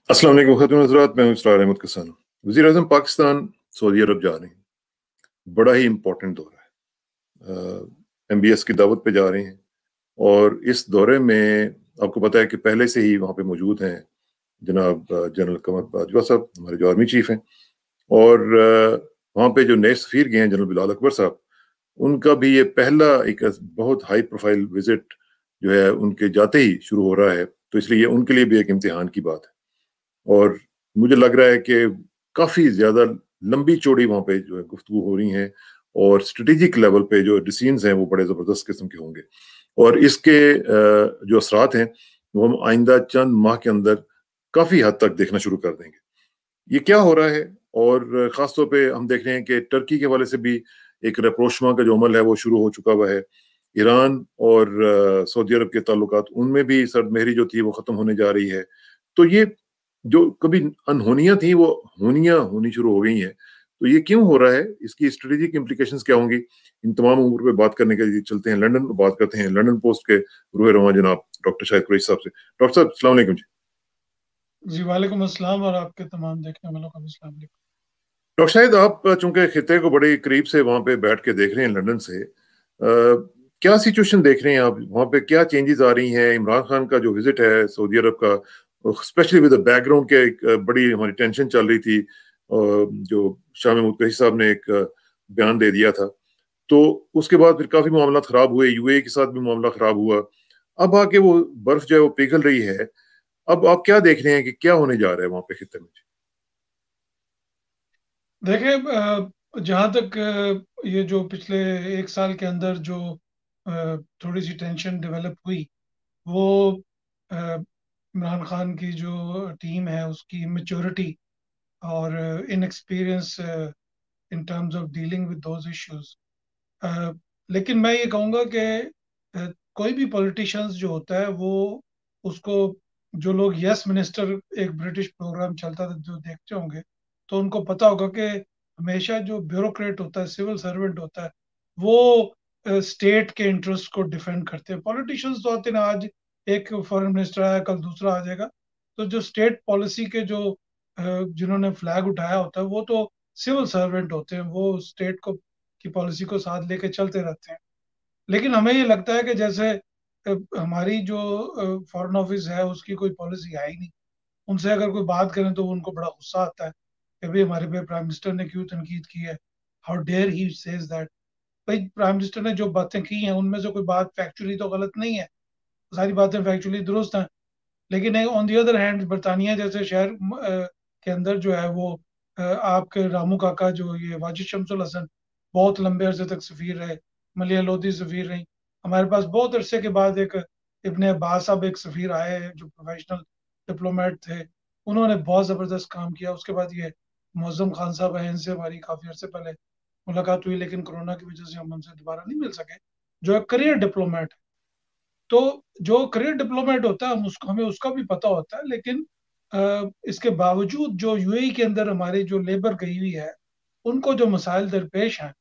अस्सलाम वालेकुम ख़ातिन हज़रात, मैं हूं इसरार अहमद कसान। वज़ीर-ए-आज़म पाकिस्तान सऊदी अरब जा रहे हैं। बड़ा ही इम्पोर्टेंट दौरा है। MBS की दावत पे जा रहे हैं और इस दौरे में आपको पता है कि पहले से ही वहाँ पे मौजूद हैं जनाब जनरल कमर बाजवा साहब, हमारे जो आर्मी चीफ हैं, और वहाँ पे जो नए सफ़ीर गए हैं जनरल बिलाल अकबर साहब, उनका भी ये पहला एक बहुत हाई प्रोफाइल विजिट जो है उनके जाते ही शुरू हो रहा है, तो इसलिए ये उनके लिए भी एक इम्तिहान की बात है। और मुझे लग रहा है कि काफ़ी ज़्यादा लंबी चौड़ी वहाँ पे जो है गुफ्तगू हो रही हैं और स्ट्रेटेजिक लेवल पे जो डिसीजंस हैं वो बड़े ज़बरदस्त किस्म के होंगे। और इसके जो असरात हैं वो हम आइंदा चंद माह के अंदर काफ़ी हद तक देखना शुरू कर देंगे। ये क्या हो रहा है, और ख़ास तौर पे हम देख रहे हैं कि टर्की के हवाले से भी एक रैप्रोचement का जो अमल है वो शुरू हो चुका हुआ है। ईरान और सऊदी अरब के ताल्लुकात, उनमें भी सर्दमहरी जो थी वो ख़त्म होने जा रही है। तो ये जो कभी अनहोनियाँ थी वो होनियाँ होनी शुरू हो गई हैं। तो ये क्यों हो रहा है? इसकी स्ट्रेटेजिक इम्प्लीकेशंस क्या होंगी? इन तमाम उमूर पे बात करने के लिए चलते हैं लंदन, बात करते हैं लंदन पोस्ट के रूहे रवां जनाब डॉक्टर शाहिद कुरैशी साहब से। डॉक्टर साहब, अस्सलाम वालेकुम जी। जी वालेकुम अस्सलाम और आपके तमाम देखने वालों को भी अस्सलाम वालेकुम। डॉक्टर शाहिद, आप चूंकि खिते को बड़े करीब से वहां पे बैठ के देख रहे हैं लंदन से, क्या सिचुएशन देख रहे हैं आप वहां पे? क्या चेंजेस आ रही हैं? इमरान खान का जो विजिट है सऊदी अरब का, स्पेशली विद द बैकग्राउंड के एक बड़ी हमारी टेंशन चल रही थी, जो शाह महमूद कुरैशी साहब ने एक बयान दे दिया था, तो उसके बाद फिर काफी मामला खराब हुए, UAE के साथ भी मामला खराब हुआ। अब आके वो बर्फ जो है वो पिघल रही है। अब आप क्या देख रहे हैं कि क्या होने जा रहा है वहां पे खिते में? देखिए, जहाँ तक ये जो पिछले एक साल के अंदर जो थोड़ी सी टेंशन डेवलप हुई, वो अ, इमरान खान की जो टीम है उसकी इमेच्योरिटी और inexperience in terms of dealing with those issues. लेकिन मैं ये कहूँगा कि कोई भी पॉलिटिशियंस जो होता है वो उसको, जो लोग यस मिनिस्टर एक ब्रिटिश प्रोग्राम चलता था जो देखते होंगे, तो उनको पता होगा कि हमेशा जो ब्यूरोक्रेट होता है, सिविल सर्वेंट होता है, वो स्टेट के इंटरेस्ट को डिफेंड करते हैं। पॉलिटिशियंस तो आते ना, आज एक फॉरेन मिनिस्टर आया, कल दूसरा आ जाएगा। तो जो स्टेट पॉलिसी के जो जिन्होंने फ्लैग उठाया होता है वो तो सिविल सर्वेंट होते हैं, वो स्टेट को की पॉलिसी को साथ लेके चलते रहते हैं। लेकिन हमें ये लगता है कि जैसे हमारी जो फॉरेन ऑफिस है उसकी कोई पॉलिसी है ही नहीं। उनसे अगर कोई बात करें तो उनको बड़ा गुस्सा आता है कि भाई हमारे पे प्राइम मिनिस्टर ने क्यों तनकीद की है, how dare he says that. भाई प्राइम मिनिस्टर ने जो बातें की हैं उनमें से कोई बात फैक्चुअली तो गलत नहीं है, सारी बातें फैक्चुअली दुरुस्त हैं। लेकिन ऑन दी अदर हैंड बरतानिया जैसे शहर के अंदर जो है वो आपके रामू काका जो ये वाजिद शमसुल हसन बहुत लंबे अरसे तक सफीर रहे, मलिया लोधी सफीर रही। हमारे पास बहुत अरसे के बाद एक इब्ने अब्बास साहब एक सफीर आए हैं जो प्रोफेशनल डिप्लोमेट थे, उन्होंने बहुत ज़बरदस्त काम किया। उसके बाद ये मौज़म खान साहब हैं, इनसे हमारी काफ़ी अरसे पहले मुलाकात हुई, लेकिन कोरोना की वजह से हम उनसे दोबारा नहीं मिल सके, जो एक करियर डिप्लोमेट। तो जो करियर डिप्लोमेट होता है हम उसको, हमें उसका भी पता होता है। लेकिन इसके बावजूद जो UAE के अंदर हमारी जो लेबर गई हुई है, उनको जो मसाइल दरपेश हैं,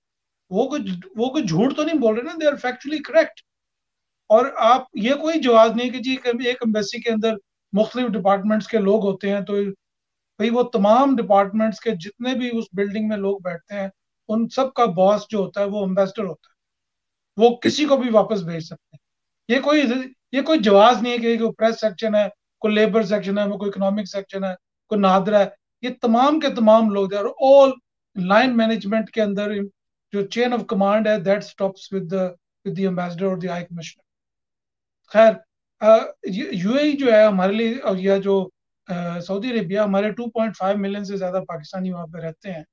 वो कुछ झूठ तो नहीं बोल रहे ना, दे आर फैक्चुअली करेक्ट। और आप ये कोई जवाब नहीं कि जी एक एम्बेसी के अंदर मुख्तलिफ डिपार्टमेंट्स के लोग होते हैं, तो भाई वो तमाम डिपार्टमेंट्स के जितने भी उस बिल्डिंग में लोग बैठते हैं, उन सब का बॉस जो होता है वो एम्बेसडर होता है, वो किसी को भी वापस भेज सकते हैं। ये कोई जवाब नहीं है कि कोई प्रेस सेक्शन है, कोई लेबर सेक्शन है, कोई इकोनॉमिक सेक्शन है, कोई नादरा है। ये तमाम के तमाम लोग हैं, और ऑल लाइन मैनेजमेंट के अंदर जो चेन ऑफ कमांड है that stops with the ambassador और द हाई कमिश्नर। खैर, UAE जो है हमारे लिए, और यह जो सऊदी अरेबिया, हमारे 2.5 मिलियन से ज्यादा पाकिस्तानी वहाँ पे रहते हैं,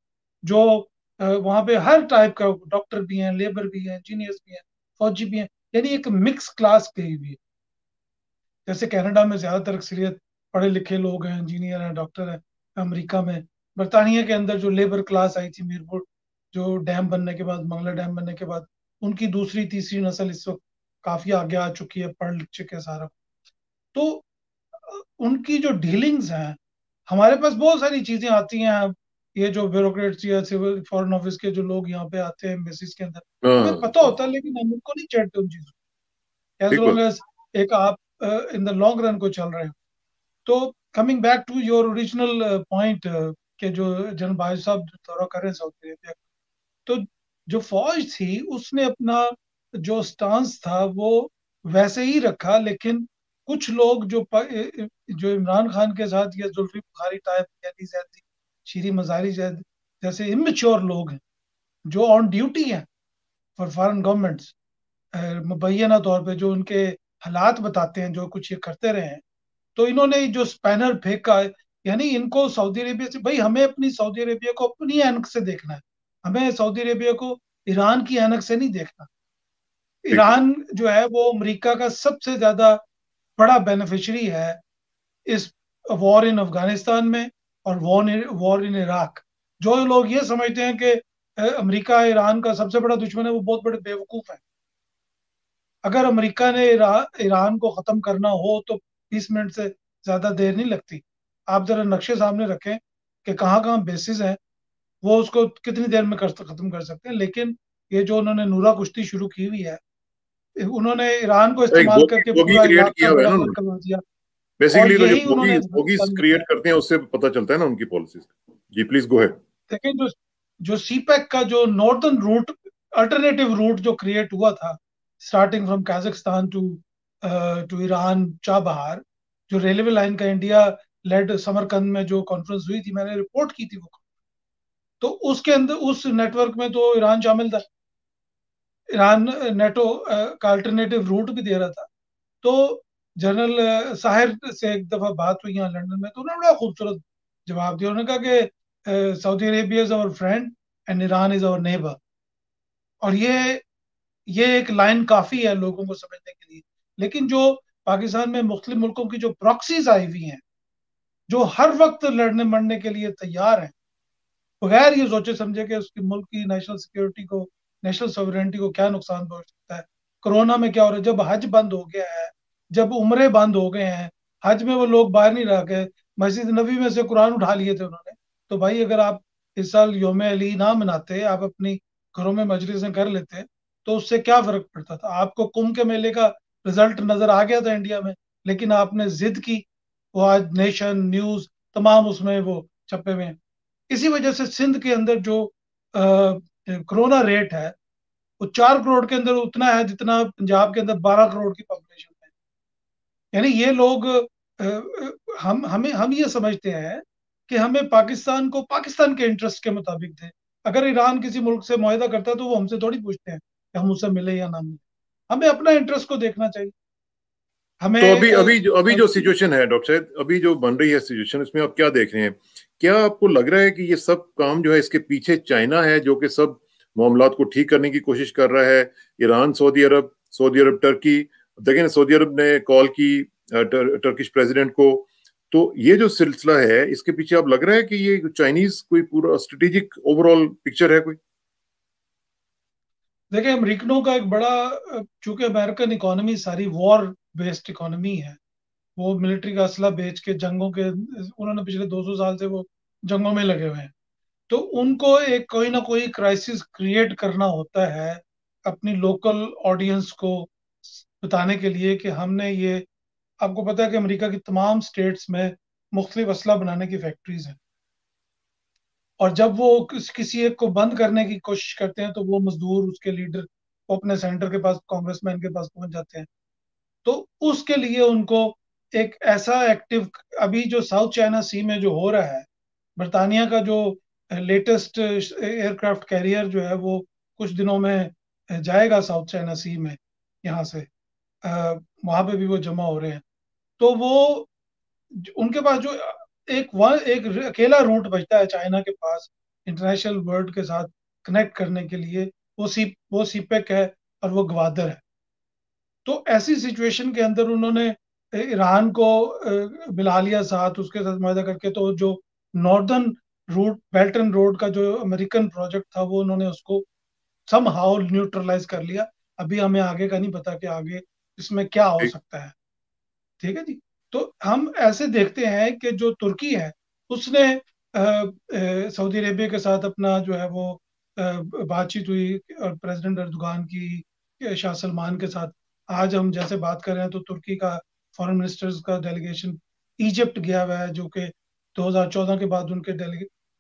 जो वहाँ पे हर टाइप का, डॉक्टर भी हैं, लेबर भी हैं, इंजीनियर्स भी हैं, फौजी भी हैं, यानी एक मिक्स क्लास गई हुई है। जैसे कनाडा में ज्यादातर अक्सरियत पढ़े लिखे लोग हैं, इंजीनियर हैं, डॉक्टर हैं। अमेरिका में, बरतानिया के अंदर जो लेबर क्लास आई थी मीरपुर, जो डैम बनने के बाद, मंगला डैम बनने के बाद, उनकी दूसरी तीसरी नस्ल इस वक्त काफी आगे आ चुकी है, पढ़ लिख चुके हैं सारा। तो उनकी जो डीलिंग्स हैं, हमारे पास बहुत सारी चीजें आती हैं। ये जो ब्यूरोक्रेट्स या सिविल फॉरेन ऑफिस के जो लोग यहाँ पे आते हैं एम्बेसीज के अंदर, हमें हाँ, पता होता है, लेकिन हम उनको नहीं चढ़ते उन चीजों, एज ठीक लॉन्ग बात। एज एक आप इन द लॉन्ग रन को चल रहे हो। तो coming back to your original point के जो जनरल बाजवा साहब दौरा कर रहे हैं सऊदी अरेबिया, तो जो फौज थी उसने अपना जो स्टांस था वो वैसे ही रखा, लेकिन कुछ लोग जो इमरान खान के साथ या जुल्फी बुखारी टाइप या जैदी शीरी मजारी जैसे इमेच्योर लोग हैं जो ऑन ड्यूटी हैं फॉर फॉरेन गवर्नमेंट्स, मुबैना तौर पे जो उनके हालात बताते हैं, जो कुछ ये करते रहे हैं, तो इन्होंने जो स्पैनर फेंका, यानी इनको सऊदी अरेबिया से, भाई हमें अपनी सऊदी अरेबिया को अपनी ऐनक से देखना है, हमें सऊदी अरेबिया को ईरान की ऐनक से नहीं देखना। ठीक है। ईरान जो है वो अमेरिका का सबसे ज्यादा बड़ा बेनिफिशियरी है इस वॉर इन अफगानिस्तान में और वॉर इन इराक। जो लोग ये समझते हैं कि अमेरिका ईरान का सबसे बड़ा दुश्मन है, वो बहुत बड़े बेवकूफ हैं। अगर अमेरिका ने ईरान को खत्म करना हो तो 20 मिनट से ज्यादा देर नहीं लगती। आप जरा नक्शे सामने रखें कि कहाँ कहाँ बेसिस हैं, वो उसको कितनी देर में खत्म कर सकते हैं। लेकिन ये जो उन्होंने नूरा कुश्ती शुरू की हुई है, उन्होंने ईरान को एक इस्तेमाल बोगी करके बोगी पूरा क्रिएट इलाका किया हुआ है ना बराबर उन्होंने। करवा दिया। और बेसिकली तो जो यही उन्होंने बोगीज अफगानिस्तान में क्रिएट किया। करते हैं उससे पता चलता है ना उनकी पॉलिसीज। जी प्लीज गो अहेड। लेकिन जो जो सीपैक का जो नॉर्दर्न रूट, अल्टरनेटिव रूट जो क्रिएट हुआ था, starting from Kazakhstan to to Iran Chabahar, जो रेलवे लाइन का इंडिया लेड समरकंद में जो कॉन्फ्रेंस हुई थी, मैंने रिपोर्ट की थी वो, तो उसके अंदर उस नेटवर्क में तो ईरान शामिल था। ईरान नेटो का अल्टरनेटिव रूट भी दे रहा था। तो जनरल साहिर से एक दफा बात हुई यहाँ लंदन में, तो उन्होंने बड़ा खूबसूरत जवाब दिया। उन्होंने कहा कि Saudi Arabia is our friend and Iran is our neighbour. और ये एक लाइन काफी है लोगों को समझने के लिए। लेकिन जो पाकिस्तान में मुख्तलिफ मुल्कों की जो प्रॉक्सीज आई हुई हैं, जो हर वक्त लड़ने मरने के लिए तैयार हैं, बगैर ये सोचे समझे कि उसकी मुल्क की नेशनल सिक्योरिटी को, नेशनल सॉवरेनिटी को क्या नुकसान पहुंच सकता है। कोरोना में क्या हो रहा है, जब हज बंद हो गया है, जब उम्रे बंद हो गए हैं, हज में वो लोग बाहर नहीं रह गए, मस्जिद नबी में से कुरान उठा लिए थे उन्होंने। तो भाई अगर आप इस साल योम अली ना मनाते, आप अपनी घरों में मजलिसें कर लेते, तो उससे क्या फर्क पड़ता था। आपको कुंभ के मेले का रिजल्ट नजर आ गया था इंडिया में, लेकिन आपने जिद की। वो आज नेशन न्यूज तमाम उसमें वो छपे हुए हैं। इसी वजह से सिंध के अंदर जो कोरोना रेट है, वो 4 करोड़ के अंदर उतना है जितना पंजाब के अंदर 12 करोड़ की पॉपुलेशन है। यानी ये लोग हम ये समझते हैं कि हमें पाकिस्तान को पाकिस्तान के इंटरेस्ट के मुताबिक दे। अगर ईरान किसी मुल्क से मुआहदा करता है तो वो हमसे थोड़ी पूछते हैं कि हम उससे मिले या ना मिले। हमें अपना इंटरेस्ट को देखना चाहिए। तो हमें अभी जो सिचुएशन है डॉक्टर साहब, अभी जो बन रही है सिचुएशन, इसमें आप क्या देख रहे हैं? क्या आपको लग रहा है कि ये सब काम जो है इसके पीछे चाइना है जो कि सब मामलात को ठीक करने की कोशिश कर रहा है? ईरान, सऊदी अरब टर्की, देखिए सऊदी अरब ने कॉल की टर्किश प्रेसिडेंट को। तो ये जो सिलसिला है इसके पीछे आप लग रहा है कि ये चाइनीज कोई पूरा स्ट्रेटेजिक ओवरऑल पिक्चर है कोई? देखिए, अमरीकनों का एक बड़ा, चूंकि अमेरिकन इकोनॉमी सारी वॉर बेस्ड इकोनॉमी है, वो मिलिट्री का असला बेच के जंगों के, उन्होंने पिछले 200 साल से वो जंगों में लगे हुए हैं। तो उनको एक कोई ना कोई क्राइसिस क्रिएट करना होता है अपनी लोकल ऑडियंस को बताने के लिए कि हमने ये, आपको पता है कि अमेरिका की तमाम स्टेट्स में मुख्तलिफ असला बनाने की फैक्ट्रीज हैं। और जब वो किसी एक को बंद करने की कोशिश करते हैं तो वो मजदूर, उसके लीडर, वो अपने सेंटर के पास, कांग्रेसमैन के पास पहुंच जाते हैं। तो उसके लिए उनको एक ऐसा एक्टिव, अभी जो साउथ चाइना सी में जो हो रहा है, बरतानिया का जो लेटेस्ट एयरक्राफ्ट कैरियर जो है वो कुछ दिनों में जाएगा साउथ चाइना सी में, यहाँ से वहां पे भी वो जमा हो रहे हैं। तो वो उनके पास जो एक अकेला रूट बचता है चाइना के पास इंटरनेशनल वर्ल्ड के साथ कनेक्ट करने के लिए, वो सीपेक है और वो गवादर है। तो ऐसी सिचुएशन के अंदर उन्होंने ईरान को मिला लिया साथ, उसके साथ वायदा करके। तो जो northern route, belt and road का जो अमेरिकन प्रोजेक्ट था, वो उन्होंने उसको सम हाउ न्यूट्रलाइज कर लिया। अभी हमें आगे का नहीं पता कि आगे इसमें क्या हो ठीक। सकता है। ठीक है जी। तो हम ऐसे देखते हैं कि जो तुर्की है, उसने सऊदी अरेबिया के साथ अपना जो है वो बातचीत हुई, और प्रेसिडेंट अर्दोगान की, शाह सलमान के साथ। आज हम जैसे बात कर रहे हैं तो तुर्की का फॉरेन मिनिस्टर्स का डेलीगेशन इजिप्ट गया हुआ है, जो कि 2014 के बाद उनके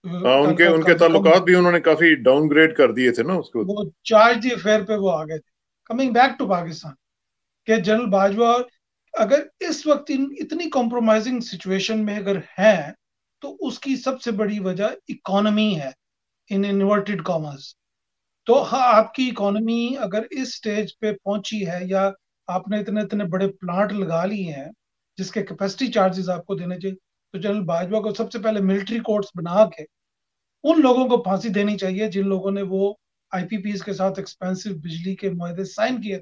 हाँ, उनके ताल्लुकात उनके काफी कम ताल्लुकात हुए। भी उन्होंने काफी डाउनग्रेड कर दिए थे ना उसको। वो चार्ज दी अफेयर पे वो आ गए थे। कमिंग बैक टू पाकिस्तान, के जनरल बाजवा अगर इस वक्त इतनी कॉम्प्रोमाइजिंग सिचुएशन में अगर है, तो उसकी सबसे बड़ी वजह इकोनॉमी है, इन इन्वर्टेड कॉमर्स। तो हाँ, आपकी इकोनॉमी अगर इस स्टेज पे पहुंची है, या आपने इतने इतने बड़े प्लांट लगा लिए हैं जिसके कैपेसिटी चार्जेस आपको देने चाहिए, तो जनरल बाजवा को सबसे पहले मिलिट्री कोर्ट्स बना के उन लोगों को फांसी देनी चाहिए जिन लोगों ने वो आईपीपीज के साथ एक्सपेंसिव बिजली के मुआहदे साइन किए।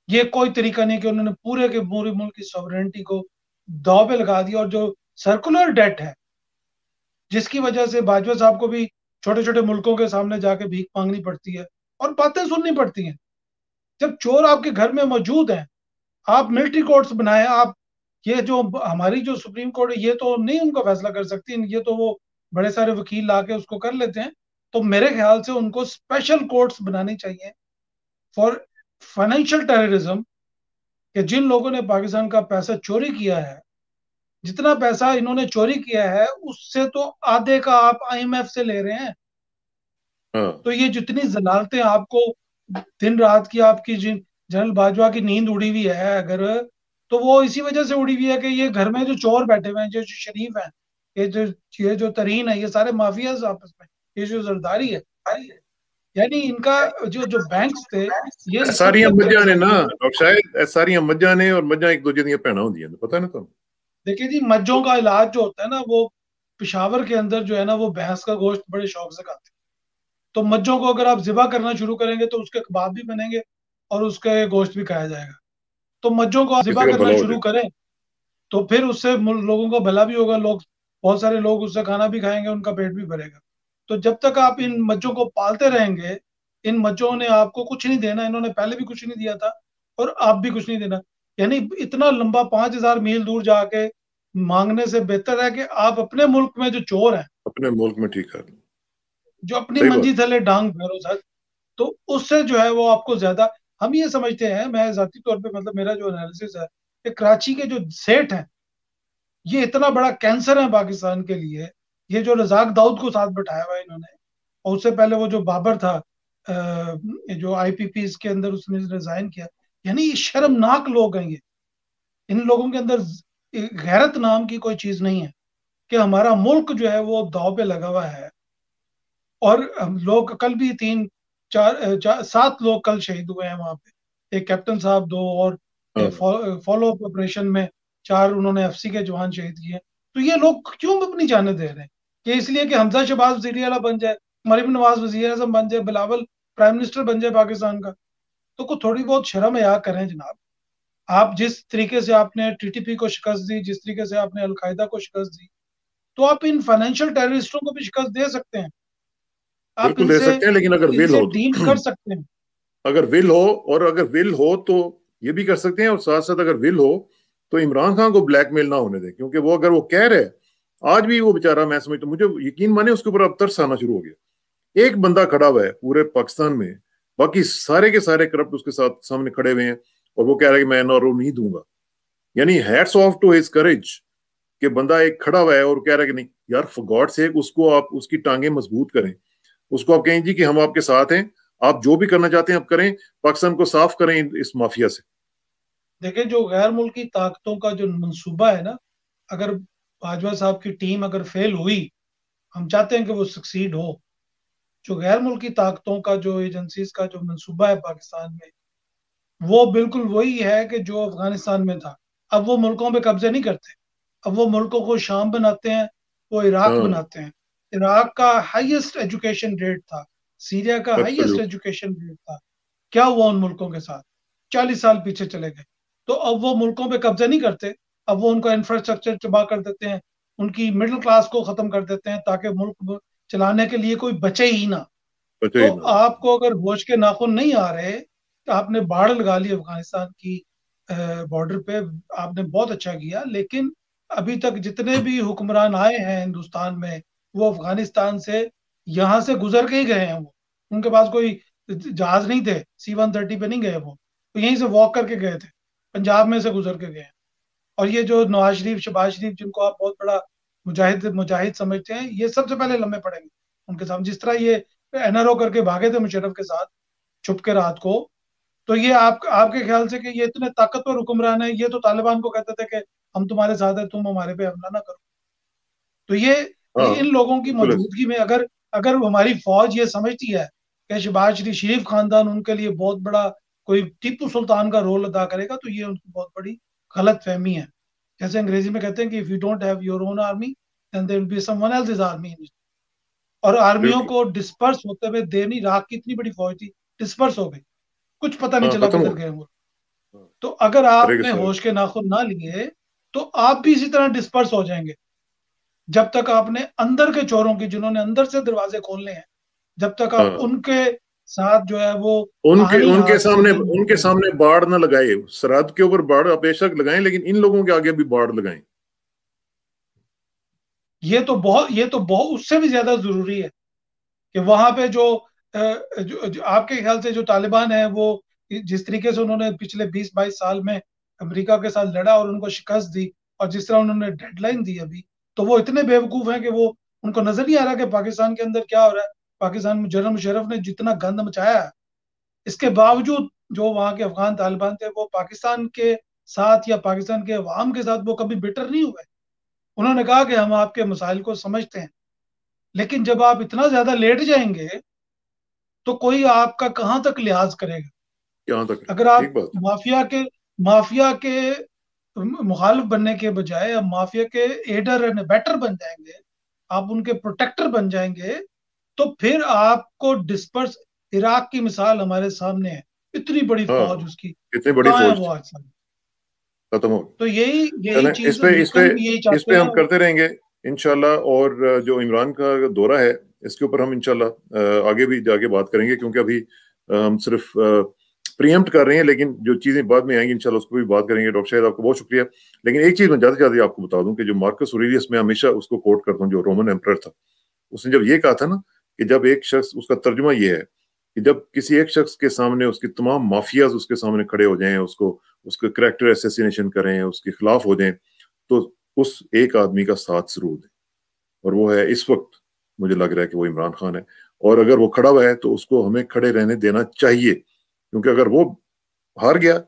ये कोई तरीका नहीं कि उन्होंने पूरे के पूरे मुल्क की सॉवरेनिटी को दांव पे लगा दिया। और जो सर्कुलर डेट है, जिसकी वजह से बाजवा साहब को भी छोटे छोटे मुल्कों के सामने जाके भीख मांगनी पड़ती है और बातें सुननी पड़ती हैं, जब चोर आपके घर में मौजूद हैं। आप मिलिट्री कोर्ट्स बनाए आप, ये जो हमारी जो सुप्रीम कोर्ट है, ये तो नहीं उनका फैसला कर सकती, ये तो वो बड़े सारे वकील ला के उसको कर लेते हैं। तो मेरे ख्याल से उनको स्पेशल कोर्ट्स बनानी चाहिए फॉर फाइनेंशियल टेररिज्म, कि जिन लोगों ने पाकिस्तान का पैसा चोरी किया है, जितना पैसा इन्होंने चोरी किया है उससे तो आधे का आप आईएमएफ से ले रहे हैं। हाँ, तो ये जितनी जलालतें आपको दिन रात की आपकी जिन जनरल बाजवा की नींद उड़ी हुई है अगर, तो वो इसी वजह से उड़ी हुई है कि ये घर में जो चोर बैठे हुए हैं, जो जो शरीफ हैं, ये जो तरीन है, ये सारे माफिया आपस में, ये जो जरदारी है, यानी इनका जो जो बैंक्स थे, ये इस हद सारियां तक चले मज्जां ने ना जाते हैं। डॉक्टर साहब, सारियां मज्जां ने, और मज्जां एक दूजे दी भैणां होंदियां ने, पता है ना तुहानू? देखिए जी, मज्जों का इलाज जो होता है ना, वो पिशावर के अंदर जो है ना, वो भैंस का गोश्त बड़े शौक से खाते हैं। तो मज्जों को अगर आप जिबा करना शुरू करेंगे तो उसके कबाब भी बनेंगे और उसके गोश्त भी खाया जाएगा। तो मज्जों को आप जिबा किसी का करना भला हो शुरू जाए। करें, तो फिर उससे लोगों का भला भी होगा, लोग, बहुत सारे लोग उससे खाना भी खाएंगे, उनका पेट भी भरेगा। तो जब तक आप इन मज्जों को पालते रहेंगे, इन मज्जों ने आपको कुछ नहीं देना, इन्होंने पहले भी कुछ नहीं दिया था और आप भी कुछ नहीं देना। यानी इतना लंबा 5,000 मील दूर जाके मांगने से बेहतर है कि आप अपने मुल्क में जो चोर हैं, अपने मुल्क में ठीक कर लो। जो अपनी सही मंजी बात। थले डांग भरो सर, तो उससे जो है वो आपको ज्यादा, हम ये समझते हैं, मैं जाती तौर पे मतलब मेरा जो एनालिसिस है, कि कराची के जो सेठ हैं, ये इतना बड़ा कैंसर है पाकिस्तान के लिए। ये जो रजाक दाऊद को साथ बैठाया हुआ है इन्होंने, और उससे पहले वो जो बाबर था, ये जो आईपीपी के अंदर उसने रिजाइन किया, यानी ये शर्मनाक लोग हैं ये। इन लोगों के अंदर गैरत नाम की कोई चीज नहीं है, कि हमारा मुल्क जो है वो दाव पे लगा हुआ है। और हम लोग कल भी चार 7 लोग कल शहीद हुए हैं वहां पे, एक कैप्टन साहब, 2 और हाँ, फॉलो अप ऑपरेशन में 4 उन्होंने एफसी के जवान शहीद किए। तो ये लोग क्यों अपनी जानें दे रहे हैं? कि इसलिए कि हमजा शहबाज वजीर आला बन जाए, मरीम नवाज वजीर आजम बन जाए, बिलावल प्राइम मिनिस्टर बन जाए पाकिस्तान का। तो को थोड़ी बहुत शर्म या करें जनाब। आप जिस तरीके से आपने टीटीपी को शिकस्त दी, जिस तरीके से आपने अलकायदा को शिकस्त दी, तो आप इन फाइनेंशियल टेररिस्टों को भी शिकस्त दे सकते हैं। आप बिल्कुल दे इनसे सकते हैं, लेकिन अगर विल इनसे हो डील तो। कर सकते हैं। अगर विल हो, और अगर विल हो तो ये भी कर सकते हैं, और साथ साथ अगर विल हो तो इमरान खान को ब्लैकमेल ना होने दें, क्योंकि वो अगर वो कह रहे हैं, आज भी वो बेचारा, मैं समझता हूं, मुझे यकीन माने उसके ऊपर अब तरस आना शुरू हो गया। एक बंदा खड़ा हुआ है पूरे पाकिस्तान में, बाकी सारे के सारे करप्ट उसके साथ सामने खड़े हुए हैं, और वो कह रहा है कि मैं एनआरओ नहीं दूंगा। यानी हैट्स ऑफ टू हिज करेज, कि बंदा एक खड़ा हुआ है और कह रहा है कि नहीं यार, फॉर गॉड सेक, उसको आप उसकी टांगे मजबूत करें, उसको आप कहें जी कि हम आपके साथ हैं, आप जो भी करना चाहते हैं आप करें, पाकिस्तान को साफ करें इस माफिया से। देखिए, जो गैर मुल्की ताकतों का जो मंसूबा है ना, अगर बाजवा साहब की टीम अगर फेल हुई, हम चाहते हैं कि वो सक्सीड हो। जो गैर मुल्की ताकतों का, जो एजेंसीज का जो मंसूबा है पाकिस्तान में, वो बिल्कुल वही है कि जो अफगानिस्तान में था। अब वो मुल्कों पे कब्जे नहीं करते, अब वो मुल्कों को शाम बनाते हैं, वो इराक हाँ, बनाते हैं। इराक का हाईएस्ट एजुकेशन रेट था, सीरिया का हाईएस्ट एब्सोल्युटली। एजुकेशन रेट था। क्या हुआ उन मुल्कों के साथ? 40 साल पीछे चले गए। तो अब वो मुल्कों पे कब्जा नहीं करते, अब वो उनका इंफ्रास्ट्रक्चर तबाह कर देते हैं, उनकी मिडिल क्लास को खत्म कर देते हैं, ताकि मुल्क चलाने के लिए कोई बचे ही ना। बचे तो ही ना। आपको अगर होश के नाखून नहीं आ रहे, तो आपने बाढ़ लगा ली अफगानिस्तान की बॉर्डर पे, आपने बहुत अच्छा किया। लेकिन अभी तक जितने भी हुक्मरान आए हैं हिंदुस्तान में, वो अफगानिस्तान से यहाँ से गुजर के ही गए हैं। वो, उनके पास कोई जहाज नहीं थे, C-130 पे नहीं गए वो, तो यहीं से वॉक करके गए थे, पंजाब में से गुजर के गए हैं। और ये जो नवाज शरीफ, शहबाज शरीफ, जिनको आप बहुत बड़ा मुजाहिद मुजाहिद समझते हैं, ये सबसे पहले लम्बे पड़ेंगे उनके सामने। जिस तरह ये एनआरओ करके भागे थे मुशर्रफ के साथ छुप के रात को, तो ये आपके ख्याल से कि ये इतने ताकतवर हुक्मरान है, ये तो तालिबान को कहते थे कि हम तुम्हारे साथ है, तुम हमारे पे हमला ना करो। तो ये हाँ इन लोगों की बिल्कुल ऐसे। मौजूदगी में अगर अगर हमारी फौज ये समझती है कि शहबाज शरीफ खानदान उनके लिए बहुत बड़ा कोई टीपू सुल्तान का रोल अदा करेगा, तो ये उनकी बहुत बड़ी गलत फहमी है। जैसे अंग्रेजी में कहते हैं कि if you don't have your own army then there will be someone else's army. और आर्मियों बिल्कुल को डिस्पर्स होते हुए देर, इराक की इतनी बड़ी फौज थी, डिस्पर्स हो गई, कुछ पता नहीं हाँ चला खत्म हो किधर गए गया। वो। हाँ, तो अगर तरह के आपने साथ। होश के नाखून ना लिए तो आप भी इसी तरह डिस्पर्स हो जाएंगे। जब तक आपने अंदर के चोरों की, जिन्होंने अंदर से दरवाजे खोलने हैं, जब तक आप हाँ उनके साथ जो है वो उनके कहानी उनके हाथ से सामने नहीं उनके मिलेंगे। सामने बाढ़ ना लगाए। सरहद के ऊपर बाढ़ आप बेशक लगाएं, लेकिन इन लोगों के आगे भी बाढ़ लगाएं। ये तो बहुत उससे भी ज्यादा जरूरी है कि वहां पे जो आपके ख्याल से जो तालिबान है वो जिस तरीके से उन्होंने पिछले 20-22 साल में अमेरिका के साथ लड़ा और उनको शिकस्त दी, और जिस तरह उन्होंने डेडलाइन दी अभी, तो वो इतने बेवकूफ हैं कि वो उनको नजर नहीं आ रहा कि पाकिस्तान के अंदर क्या हो रहा है। पाकिस्तान में जनरल मुशर्रफ ने जितना गंद मचाया है, इसके बावजूद जो वहां के अफगान तालिबान थे वो पाकिस्तान के साथ या पाकिस्तान के अवाम के साथ वो कभी बिटर नहीं हुए। उन्होंने कहा कि हम आपके मसाइल को समझते हैं। लेकिन जब आप इतना ज्यादा लेट जाएंगे तो कोई आपका कहाँ तक लिहाज करेगा। यहाँ तक अगर है, आप ठीक बात है। माफिया के मुखालिफ बनने के बजाय आप माफिया के एडर एंड बेटर बन जाएंगे, आप उनके प्रोटेक्टर बन जाएंगे, तो फिर आपको डिस्पर्स, इराक की मिसाल हमारे सामने है, इतनी बड़ी फौज हाँ उसकी, कितनी बड़ी कहाँ है फौज वो थी, आज सामने। खत्म हो गई। तो यही यही चलें चीज लिंकन भी यही इस चाहते पे हैं। हम करते रहेंगे इंशाल्लाह। और जो इमरान का दौरा है, इसके ऊपर हम इंशाल्लाह आगे भी जाके बात करेंगे, क्योंकि अभी हम सिर्फ प्रीएम्प्ट कर रहे हैं, लेकिन जो चीजें बाद में आएंगी इंशाल्लाह उसको भी बात करेंगे। डॉक्टर शाहिद आपको बहुत शुक्रिया। लेकिन एक चीज मैं ज्यादा से ज्यादा आपको बता दूं कि जो मार्कस ऑरेलियस, मैं हमेशा उसको कोट करता हूँ, जो रोमन एम्परर था, उसने जब ये कहा था ना कि जब एक शख्स, उसका तर्जुमा ये है कि जब किसी एक शख्स के सामने उसकी तमाम माफियाज उसके सामने खड़े हो जाएं, उसको उसका करेक्टर एसेसिनेशन करें, उसके खिलाफ हो जाएं, तो उस एक आदमी का साथ जरूर दें। और वो है इस वक्त, मुझे लग रहा है कि वो इमरान खान है। और अगर वो खड़ा हुआ है तो उसको हमें खड़े रहने देना चाहिए, क्योंकि अगर वो हार गया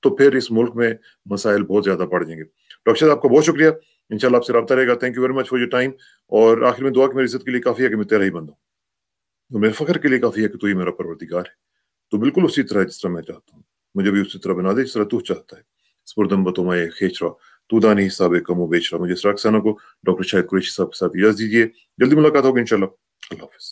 तो फिर इस मुल्क में मसाइल बहुत ज्यादा बढ़ जाएंगे। डॉक्टर साहब आपका बहुत शुक्रिया। इंशाल्लाह आपसे रब्ता रहेगा। Thank you very much for your time. और आखिर में दुआ कि मेरी इज्जत के लिए काफी है कि मैं तेरा ही बंदा हूँ, तो मेरे फख्र के लिए काफी है कि तू ही मेरा परवरदिगार है। तो बिल्कुल उसी तरह जिस तरह मैं चाहता हूँ, मुझे भी उसी तरह बना दे जिस तरह तू चाहता है। स्पुरदम बतुमाए खेच रहा, तू दानी हिसाब कमो बेच रहा। मुझे इस रक्साना को डॉक्टर शाहिद कुरैशी साहब के साथ इजाजत दीजिए। जल्दी मुलाकात होगी इंशाल्लाह। अल्लाह हाफिज।